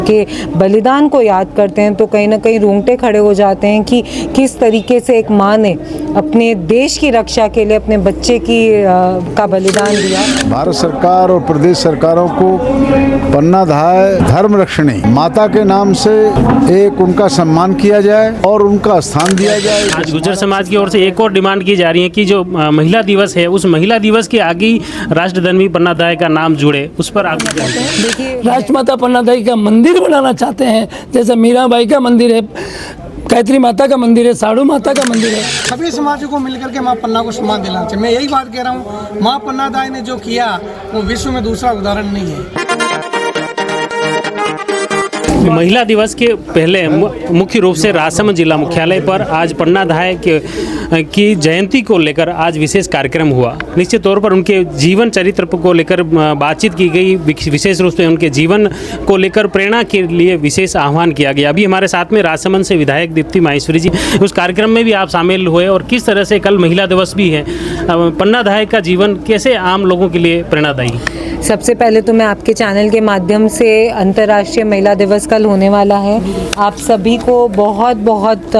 के बलिदान को याद करते हैं तो कहीं ना कहीं रोंगटे खड़े हो जाते हैं कि किस तरीके से एक माँ ने अपने देश की रक्षा के लिए अपने बच्चे का बलिदान दिया। भारत सरकार और प्रदेश सरकारों को पन्ना धाय धर्म रक्षणी माता के नाम से एक उनका सम्मान किया जाए और उनका स्थान दिया जाए। आज गुर्जर समाज की ओर से एक और डिमांड की जा रही है कि जो महिला दिवस है उस महिला दिवस के आगे ही राष्ट्रधर्मी पन्ना धाय का नाम जुड़े, उस पर आप देखिए, राष्ट्रमाता पन्ना धाय का मंदिर बनाना चाहते हैं, जैसे मीराबाई का मंदिर है, गायत्री माता का मंदिर है, साड़ू माता का मंदिर है। सभी समाजों को मिलकर के माँ पन्ना को सम्मान दिलाना चाहिए। मैं यही बात कह रहा हूँ, माँ पन्ना धाय ने जो किया वो विश्व में दूसरा उदाहरण नहीं है। महिला दिवस के पहले मुख्य रूप से राजसमंद जिला मुख्यालय पर आज पन्ना धाय की जयंती को लेकर आज विशेष कार्यक्रम हुआ। निश्चित तौर पर उनके जीवन चरित्र को लेकर बातचीत की गई, विशेष रूप से उनके जीवन को लेकर प्रेरणा के लिए विशेष आह्वान किया गया। अभी हमारे साथ में राजसमंद से विधायक दीप्ति माहेश्वरी जी, उस कार्यक्रम में भी आप शामिल हुए और किस तरह से कल महिला दिवस भी है, पन्ना धाय का जीवन कैसे आम लोगों के लिए प्रेरणादायी? सबसे पहले तो मैं आपके चैनल के माध्यम से अंतर्राष्ट्रीय महिला दिवस कल होने वाला है, आप सभी को बहुत बहुत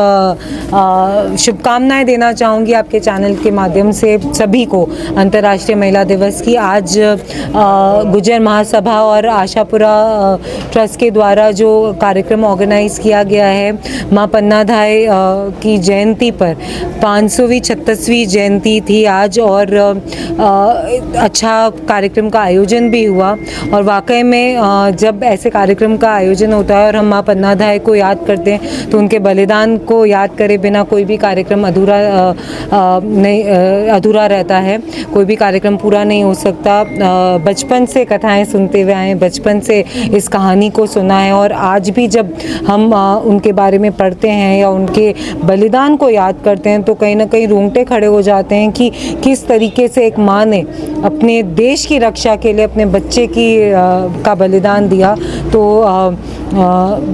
शुभकामनाएं देना चाहूँगी आपके चैनल के माध्यम से सभी को अंतर्राष्ट्रीय महिला दिवस की। आज गुर्जर महासभा और आशापुरा ट्रस्ट के द्वारा जो कार्यक्रम ऑर्गेनाइज किया गया है, माँ पन्ना धाय की जयंती पर 500वीं 36वीं जयंती थी आज, और अच्छा कार्यक्रम का आयोजन भी हुआ। और वाकई में जब ऐसे कार्यक्रम का आयोजन होता है और हम माँ पन्ना धाय को याद करते हैं तो उनके बलिदान को याद करे बिना कोई भी कार्यक्रम अधूरा रहता है, कोई भी कार्यक्रम पूरा नहीं हो सकता। बचपन से कथाएं सुनते हुए आए हैं, बचपन से इस कहानी को सुना है, और आज भी जब हम उनके बारे में पढ़ते हैं या उनके बलिदान को याद करते हैं तो कहीं ना कहीं रोंगटे खड़े हो जाते हैं कि किस तरीके से एक माँ ने अपने देश की रक्षा के लिए अपने बच्चे का बलिदान दिया। तो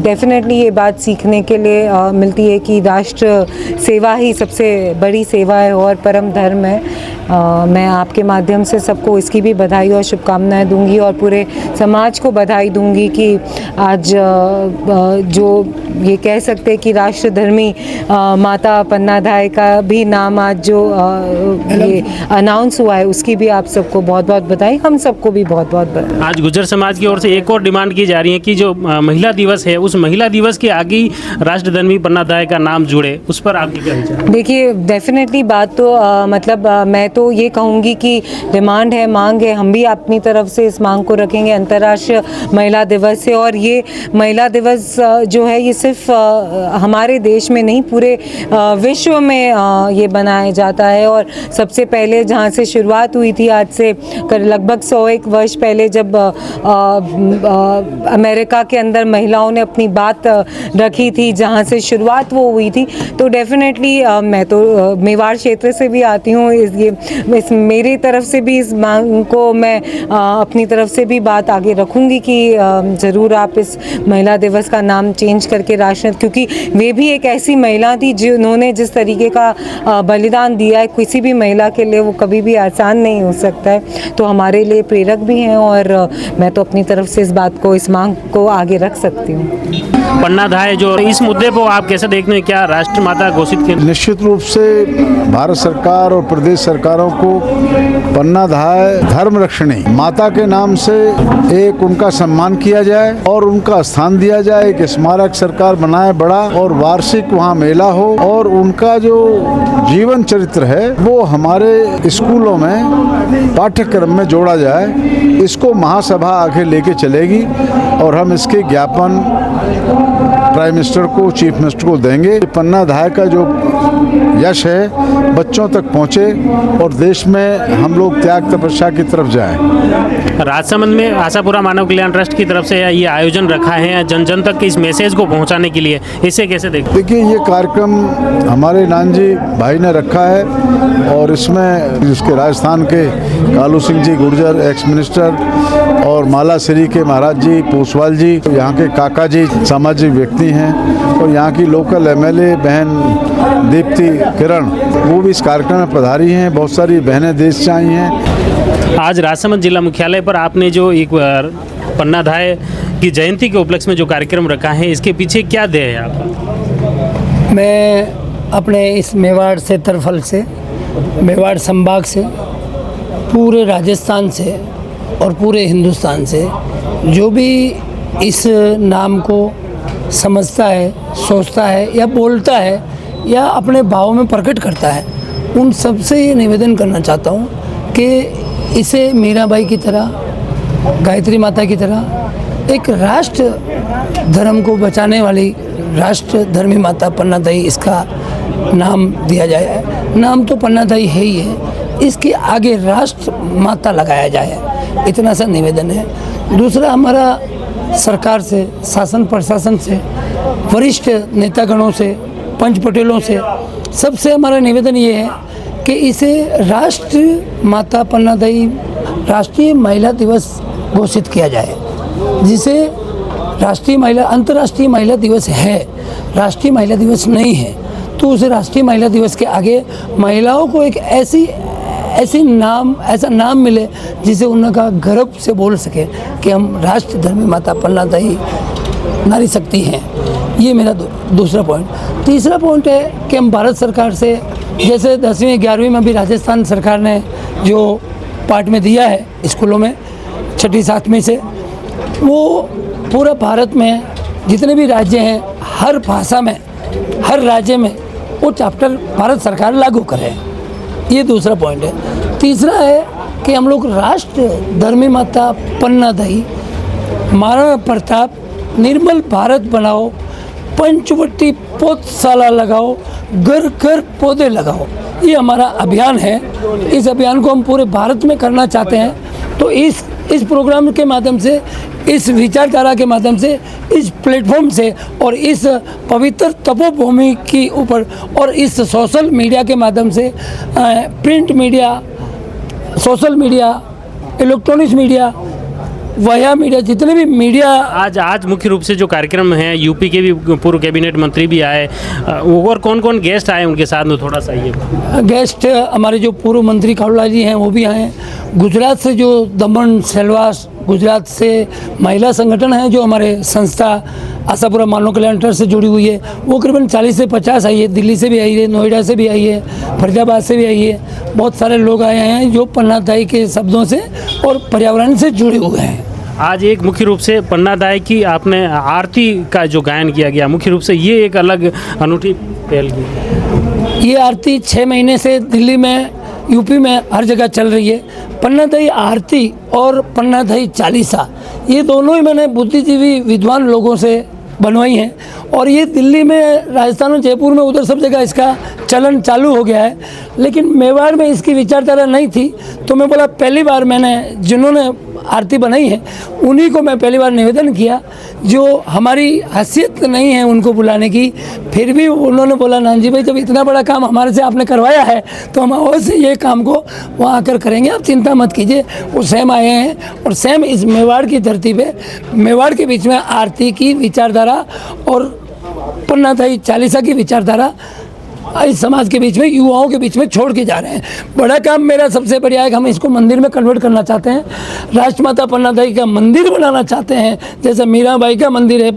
डेफिनेटली ये बात सीखने के लिए मिलती है कि राष्ट्र सेवा ही सबसे बड़ी सेवा है और परम धर्म है। मैं आपके माध्यम से सबको इसकी भी बधाई और शुभकामनाएं दूंगी और पूरे समाज को बधाई दूंगी कि आज जो ये कह सकते हैं कि राष्ट्रधर्मी माता पन्ना धाय का भी नाम आज जो ये अनाउंस हुआ है उसकी भी आप सबको बहुत बहुत बधाई, हम सबको भी बहुत बहुत बधाई। आज गुर्जर समाज की ओर से एक और डिमांड की जा रही है कि जो महिला दिवस है उस महिला दिवस के आगे ही राष्ट्रधर्मी पन्ना धाय का नाम जुड़े, उस पर आपकी क्या विचार? देखिए, डेफिनेटली बात तो मतलब मैं तो ये कहूँगी कि डिमांड है, मांग है, हम भी अपनी तरफ से इस मांग को रखेंगे अंतर्राष्ट्रीय महिला दिवस से। और ये महिला दिवस जो है ये सिर्फ हमारे देश में नहीं पूरे विश्व में ये बनाया जाता है। और सबसे पहले जहाँ से शुरुआत हुई थी आज से लगभग 101 वर्ष पहले जब अमेरिका के अंदर महिलाओं ने अपनी बात रखी थी, जहाँ से शुरुआत वो हुई थी, तो डेफिनेटली मैं तो मेवाड़ क्षेत्र से भी आती हूँ, इस मेरी तरफ से भी इस मांग को मैं अपनी तरफ से भी बात आगे रखूँगी कि ज़रूर आप इस महिला दिवस का नाम चेंज करके राष्ट्र, क्योंकि वे भी एक ऐसी महिला थी जिन्होंने जिस तरीके का बलिदान दिया है किसी भी महिला के लिए वो कभी भी आसान नहीं हो सकता है, तो हमारे लिए प्रेरक भी हैं और मैं तो अपनी तरफ से इस बात को, इस मांग को आगे रख सकती हूँ। पन्ना धाय जो इस मुद्दे को आप कैसे देखते हैं, क्या राष्ट्रमाता घोषित की? निश्चित रूप से भारत सरकार और प्रदेश सरकारों को पन्ना धाय धर्म रक्षणी माता के नाम से एक उनका सम्मान किया जाए और उनका स्थान दिया जाए, एक स्मारक सरकार बनाए बड़ा और वार्षिक वहाँ मेला हो और उनका जो जीवन चरित्र है वो हमारे स्कूलों में पाठ्यक्रम में जोड़ा जाए। इसको महासभा आगे लेके चलेगी और हम इसके ज्ञापन प्राइम मिनिस्टर को, चीफ मिनिस्टर को देंगे। पन्ना धाय का जो यश है बच्चों तक पहुँचे और देश में हम लोग त्याग तपस्या की तरफ जाएं। राजसमंद में आशापुरा मानव कल्याण ट्रस्ट की तरफ से ये आयोजन रखा है जन जन तक इस मैसेज को पहुंचाने के लिए, इसे कैसे देखते? देखिए, ये कार्यक्रम हमारे नानजी भाई ने रखा है और इसमें जिसके राजस्थान के कालू सिंह जी गुर्जर एक्स मिनिस्टर और मालाश्री के महाराज जी पोसवाल जी, यहाँ के काका जी सामाजिक व्यक्ति हैं और यहाँ की लोकल एमएलए बहन दीप्ति किरण वो भी इस कार्यक्रम में पधारी हैं। बहुत सारी बहनें देश से आई हैं। आज राजसमंद जिला मुख्यालय पर आपने जो एक पन्ना धाय की जयंती के उपलक्ष्य में जो कार्यक्रम रखा है, इसके पीछे क्या ध्येय है आपका? मैं अपने इस मेवाड़ क्षेत्रफल से, मेवाड़ संभाग से, पूरे राजस्थान से और पूरे हिंदुस्तान से जो भी इस नाम को समझता है, सोचता है या बोलता है या अपने भाव में प्रकट करता है, उन सबसे ये निवेदन करना चाहता हूँ कि इसे मीराबाई की तरह, गायत्री माता की तरह एक राष्ट्र धर्म को बचाने वाली राष्ट्र धर्मी माता पन्नादाई इसका नाम दिया जाए। नाम तो पन्नादाई है ही है, इसके आगे राष्ट्र माता लगाया जाए, इतना सा निवेदन है। दूसरा, हमारा सरकार से, शासन प्रशासन से, वरिष्ठ नेतागणों से, पंच पटेलों से, सबसे हमारा निवेदन ये है कि इसे राष्ट्र माता पन्नादाई राष्ट्रीय महिला दिवस घोषित किया जाए, जिसे राष्ट्रीय महिला, अंतर्राष्ट्रीय महिला दिवस है, राष्ट्रीय महिला दिवस नहीं है, तो उसे राष्ट्रीय महिला दिवस के आगे महिलाओं को एक ऐसा नाम मिले जिसे उनका गर्व से बोल सके कि हम राष्ट्र धर्मी माता पन्नादाई नारी शक्ति हैं। ये मेरा दूसरा पॉइंट। तीसरा पॉइंट है कि हम भारत सरकार से, जैसे 10वीं 11वीं में भी राजस्थान सरकार ने जो पार्ट में दिया है स्कूलों में 6ठी 7वीं से, वो पूरा भारत में जितने भी राज्य हैं, हर भाषा में, हर राज्य में वो चैप्टर भारत सरकार लागू करे। ये दूसरा पॉइंट है। तीसरा है कि हम लोग राष्ट्र धर्मी माता पन्नादाई, महाराणा प्रताप, निर्मल भारत बनाओ, पंचवटी पौधशाला लगाओ, घर घर पौधे लगाओ, ये हमारा अभियान है। इस अभियान को हम पूरे भारत में करना चाहते हैं। तो इस प्रोग्राम के माध्यम से, इस विचारधारा के माध्यम से, इस प्लेटफॉर्म से और इस पवित्र तपोभूमि के ऊपर और इस सोशल मीडिया के माध्यम से, print media, social media, electronics media, वया मीडिया, जितने भी मीडिया, आज मुख्य रूप से जो कार्यक्रम है, यूपी के भी पूर्व कैबिनेट मंत्री भी आए, और कौन कौन गेस्ट आए उनके साथ में थोड़ा सा ये? गेस्ट हमारे जो पूर्व मंत्री कावला जी हैं वो भी आए। गुजरात से जो दमन सेलवास, गुजरात से महिला संगठन है जो हमारे संस्था आशापुरा मानव कल्याण ट्रस्ट से जुड़ी हुई है, वो करीबन 40 से 50 आई है। दिल्ली से भी आई है, नोएडा से भी आई है, फरीदाबाद से भी आई है। बहुत सारे लोग आए हैं जो पन्नादाई के शब्दों से और पर्यावरण से जुड़े हुए हैं। आज एक मुख्य रूप से पन्नादाई की आपने आरती का जो गायन किया गया, मुख्य रूप से ये एक अलग अनूठी पहल की। ये आरती 6 महीने से दिल्ली में, यूपी में हर जगह चल रही है। पन्नादाई आरती और पन्नादाई चालीसा, ये दोनों ही मैंने बुद्धिजीवी विद्वान लोगों से बनवाई हैं और ये दिल्ली में, राजस्थान में, जयपुर में, उधर सब जगह इसका चलन चालू हो गया है। लेकिन मेवाड़ में इसकी विचारधारा नहीं थी, तो मैं बोला पहली बार मैंने, जिन्होंने आरती बनाई है उन्हीं को मैं पहली बार निवेदन किया, जो हमारी हैसियत नहीं है उनको बुलाने की, फिर भी उन्होंने बोला नानजी भाई जब इतना बड़ा काम हमारे से आपने करवाया है तो हम अवश्य ये काम को वहाँ आकर करेंगे, आप चिंता मत कीजिए। वो स्वयं आए हैं और स्वयं इस मेवाड़ की धरती पे, मेवाड़ के बीच में आरती की विचारधारा और पन्नादाई चालीसा की विचारधारा इस समाज के बीच में, युवाओं के बीच में छोड़ के जा रहे हैं। बड़ा काम मेरा सबसे बढ़िया है कि हम इसको मंदिर में कन्वर्ट करना चाहते हैं, राष्ट्रमाता पन्नादाई का मंदिर बनाना चाहते हैं। जैसे मीराबाई का मंदिर है,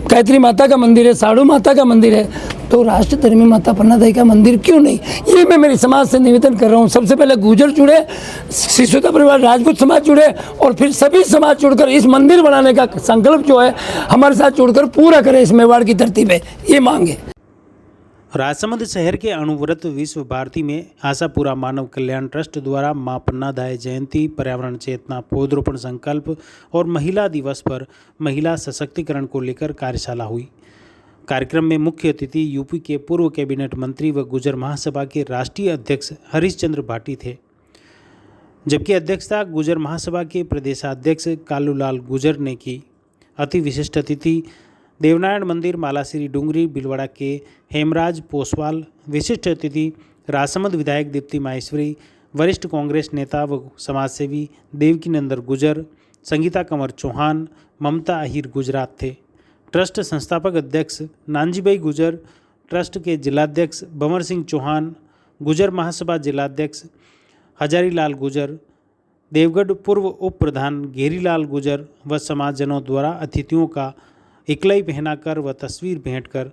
गायत्री माता का मंदिर है, साड़ू माता का मंदिर है, तो राष्ट्र धर्मी माता पन्नादाई का मंदिर क्यों नहीं? ये मैं मेरे समाज से निवेदन कर रहा हूँ। सबसे पहले गुर्जर जुड़े, सिसोदिया परिवार, राजपूत समाज जुड़े और फिर सभी समाज जुड़कर इस मंदिर बनाने का संकल्प जो है हमारे साथ जुड़कर पूरा करें इस मेवाड़ की धरती पे, ये मांग है। राजसमंद शहर के अणुव्रत विश्व भारती में आशापुरा मानव कल्याण ट्रस्ट द्वारा मां पन्नादाई जयंती, पर्यावरण चेतना, पौधरोपण संकल्प और महिला दिवस पर महिला सशक्तिकरण को लेकर कार्यशाला हुई। कार्यक्रम में मुख्य अतिथि यूपी के पूर्व कैबिनेट मंत्री व गुर्जर महासभा के राष्ट्रीय अध्यक्ष हरीश चंद्र भाटी थे, जबकि अध्यक्षता गुर्जर महासभा के प्रदेशाध्यक्ष कालूलाल गुर्जर ने की। अति विशिष्ट अतिथि देवनारायण मंदिर मालाश्री डूंगरी बिलवाड़ा के हेमराज पोसवाल, विशिष्ट अतिथि राजसमंद विधायक दीप्ति माहेश्वरी, वरिष्ठ कांग्रेस नेता व समाजसेवी देवकी नंदन गुर्जर, संगीता कंवर चौहान, ममता अहिर गुजरात थे। ट्रस्ट संस्थापक अध्यक्ष नानजीभाई गुर्जर, ट्रस्ट के जिलाध्यक्ष बंवर सिंह चौहान, गुर्जर महासभा जिलाध्यक्ष हजारीलाल गुर्जर, देवगढ़ पूर्व उप प्रधान घेरीलाल गुजर व समाजजनों द्वारा अतिथियों का इकलई पहनाकर व तस्वीर भेंट कर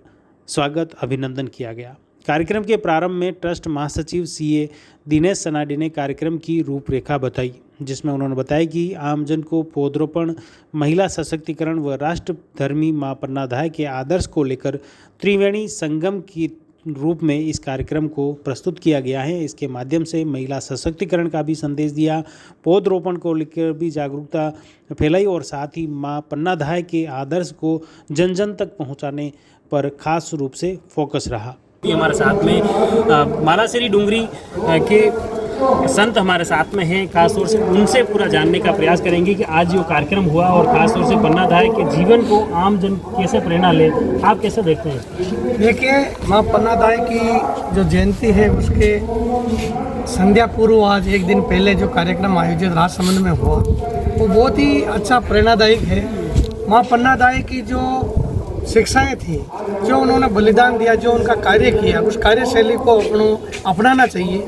स्वागत अभिनंदन किया गया। कार्यक्रम के प्रारंभ में ट्रस्ट महासचिव सीए दिनेश सनाडे ने कार्यक्रम की रूपरेखा बताई, जिसमें उन्होंने बताया कि आमजन को पौधरोपण, महिला सशक्तिकरण व राष्ट्रधर्मी मां पन्नाधाय के आदर्श को लेकर त्रिवेणी संगम की रूप में इस कार्यक्रम को प्रस्तुत किया गया है। इसके माध्यम से महिला सशक्तिकरण का भी संदेश दिया, पौधरोपण को लेकर भी जागरूकता फैलाई और साथ ही मां पन्नाधाय के आदर्श को जन जन तक पहुंचाने पर खास रूप से फोकस रहा। हमारे साथ में मालाश्री डूंगरी के संत हमारे साथ में हैं, खासतौर से उनसे पूरा जानने का प्रयास करेंगे कि आज जो कार्यक्रम हुआ और खासतौर से पन्नाधाय के जीवन को आम जन कैसे प्रेरणा ले, आप कैसे देखते हैं? देखिए, माँ पन्नाधाय की जो जयंती है उसके संध्या पूर्व आज एक दिन पहले जो कार्यक्रम आयोजित राजसमंद में हुआ वो बहुत ही अच्छा प्रेरणादायक है। माँ पन्नाधाय की जो शिक्षाएं थी, जो उन्होंने बलिदान दिया, जो उनका कार्य किया, उस कार्यशैली को अपनाना चाहिए,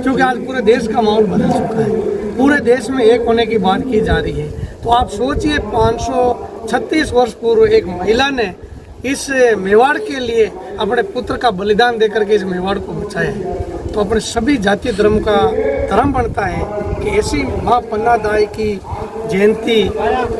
क्योंकि आज पूरे देश का माहौल बदल चुका है। पूरे देश में एक होने की बात की जा रही है। तो आप सोचिए 536 वर्ष पूर्व एक महिला ने इस मेवाड़ के लिए अपने पुत्र का बलिदान देकर के इस मेवाड़ को बचाया है। तो अपने सभी जाति धर्म का धर्म बनता है कि ऐसी माँ पन्नाधाय की जयंती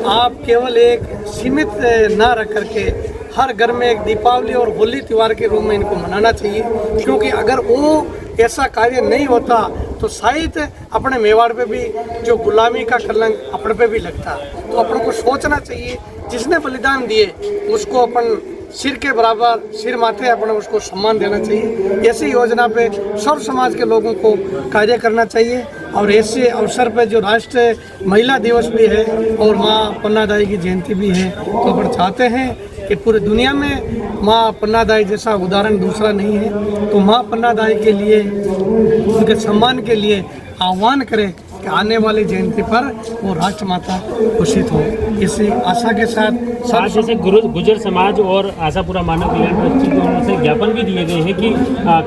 आप केवल एक सीमित ना रख करके हर घर में एक दीपावली और होली त्यौहार के रूप में इनको मनाना चाहिए, क्योंकि अगर वो ऐसा कार्य नहीं होता तो शायद अपने मेवाड़ पे भी जो गुलामी का कलंक अपने पे भी लगता। तो अपन को सोचना चाहिए, जिसने बलिदान दिए उसको अपन सिर के बराबर, सिर माथे अपन उसको सम्मान देना चाहिए। ऐसी योजना पे सर्व समाज के लोगों को कार्य करना चाहिए। और ऐसे अवसर पे जो राष्ट्रीय महिला दिवस भी है और माँ पन्नाधाय की जयंती भी है, तो अपन चाहते हैं कि पूरी दुनिया में माँ पन्नाधाय जैसा उदाहरण दूसरा नहीं है। तो माँ पन्नाधाय के लिए, उनके सम्मान के लिए आह्वान करें कि आने वाली जयंती पर वो राष्ट्रमाता घोषित हो। इसी आशा के साथ आज जैसे गुजर समाज और आशापुरा मानव कल्याण ट्रस्ट की ओर से ज्ञापन भी दिए गए हैं कि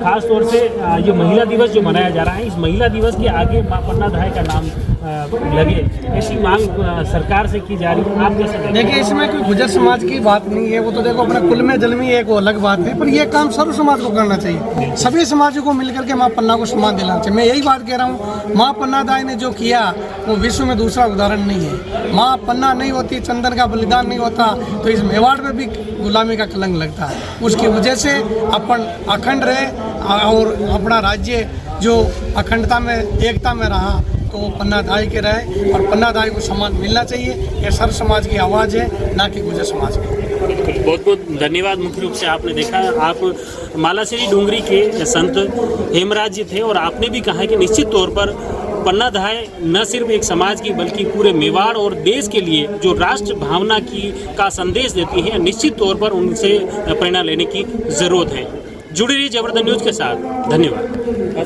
खास तौर से ये महिला दिवस जो मनाया जा रहा है, इस महिला दिवस के आगे मां पन्नाधाय का नाम लगे, ऐसी मांग सरकार से की जा रही है। आप कैसे देखते हैं? देखिए, इसमें कोई गुजर समाज की बात नहीं है, वो तो देखो अपने कुल में जल में एक वो अलग बात है, पर ये काम सर्व समाज को करना चाहिए। सभी समाजों को मिलकर के माँ पन्ना को सम्मान दिलाना चाहिए। मैं यही बात कह रहा हूँ, माँ पन्नाधाय ने जो किया वो विश्व में दूसरा उदाहरण नहीं है। माँ पन्ना नहीं होती, चंदन का बलिदान नहीं होता, तो इस मेवाड़ में भी गुलामी का कलंक लगता है। उसकी वजह से अपन अखंड रहे और अपना राज्य जो अखंडता में, एकता में रहा, तो वो पन्नाधाय के रहे और पन्नाधाय को सम्मान मिलना चाहिए। ये सर्व समाज की आवाज़ है, ना कि गुजर समाज की। बहुत बहुत धन्यवाद। मुख्य रूप से आपने देखा, आप मालाश्री डूंगरी के संत हेमराज जी थे और आपने भी कहा कि निश्चित तौर पर पन्नाधाय न सिर्फ एक समाज की बल्कि पूरे मेवाड़ और देश के लिए जो राष्ट्र भावना की का संदेश देती है, निश्चित तौर पर उनसे प्रेरणा लेने की ज़रूरत है। जुड़े रहिए जबरदस्त न्यूज़ के साथ। धन्यवाद।